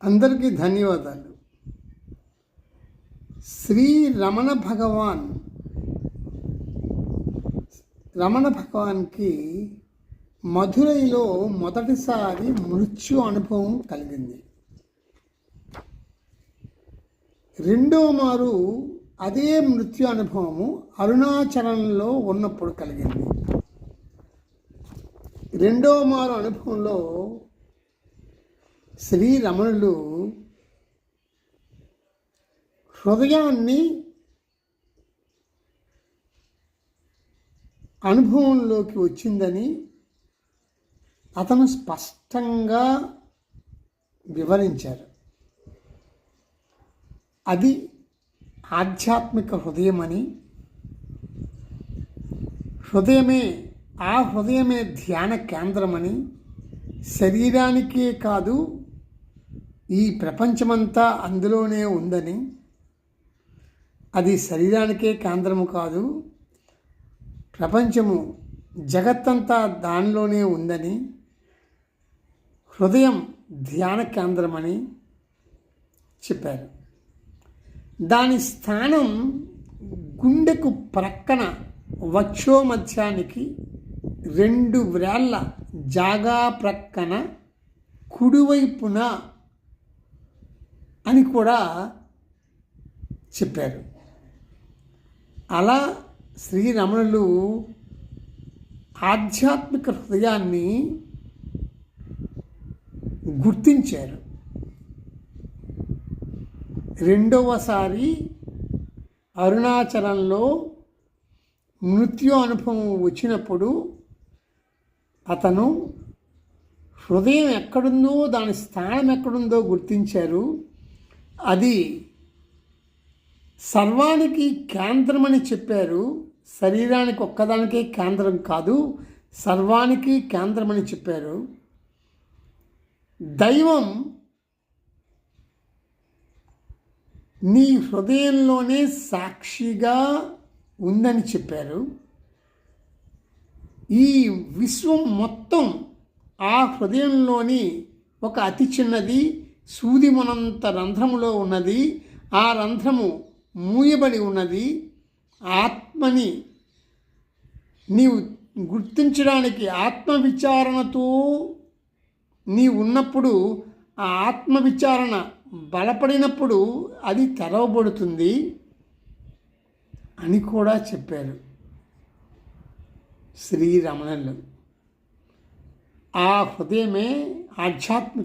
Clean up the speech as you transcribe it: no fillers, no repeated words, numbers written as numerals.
అందరికీ ధన్యవాదాలు. శ్రీ రమణ భగవాన్కి మధురైలో మొదటిసారి మృత్యు అనుభవం కలిగింది. రెండో మారు అదే మృత్యు అనుభవము అరుణాచలంలో ఉన్నప్పుడు కలిగింది. రెండో మారు అనుభవంలో శ్రీ రమణులు హృదయాన్ని అనుభవంలోకి వచ్చిందని అతను స్పష్టంగా వివరించారు. అది ఆధ్యాత్మిక హృదయమని, ఆ హృదయమే ధ్యాన కేంద్రమని, శరీరానికే కాదు ఈ ప్రపంచమంతా అందులోనే ఉందని, అది శరీరానికే కేంద్రము కాదు, ప్రపంచము జగత్తంతా దానిలోనే ఉందని, హృదయం ధ్యాన కేంద్రమని చెప్పారు. దాని స్థానం గుండెకు ప్రక్కన వక్షోమధ్యానికి 2 వ్రేళ్ల జాగా ప్రక్కన కుడివైపున అని కూడా చెప్పారు. అలా శ్రీరమణులు ఆధ్యాత్మిక హృదయాన్ని గుర్తించారు. రెండవసారి అరుణాచలంలో మృత్యు అనుభవం వచ్చినప్పుడు అతను హృదయం ఎక్కడుందో, దాని స్థానం ఎక్కడుందో గుర్తించారు. అది సర్వానికి కేంద్రమని చెప్పారు. శరీరానికి ఒక్కదానికే కేంద్రం కాదు, సర్వానికి కేంద్రమని చెప్పారు. దైవం నీ హృదయంలోనే సాక్షిగా ఉందని చెప్పారు. ఈ విశ్వం మొత్తం ఆ హృదయంలోని ఒక అతి చిన్నది సూదిమనంత రంధ్రములో ఉన్నది. ఆ రంధ్రము మూయబడి ఉన్నది. ఆత్మని నీవు గుర్తించడానికి ఆత్మవిచారణతో నీవు ఉన్నప్పుడు, ఆ ఆత్మవిచారణ బలపడినప్పుడు అది తెరవబడుతుంది అని కూడా చెప్పారు శ్రీరమణులు. ఆ హృదయమే ఆధ్యాత్మిక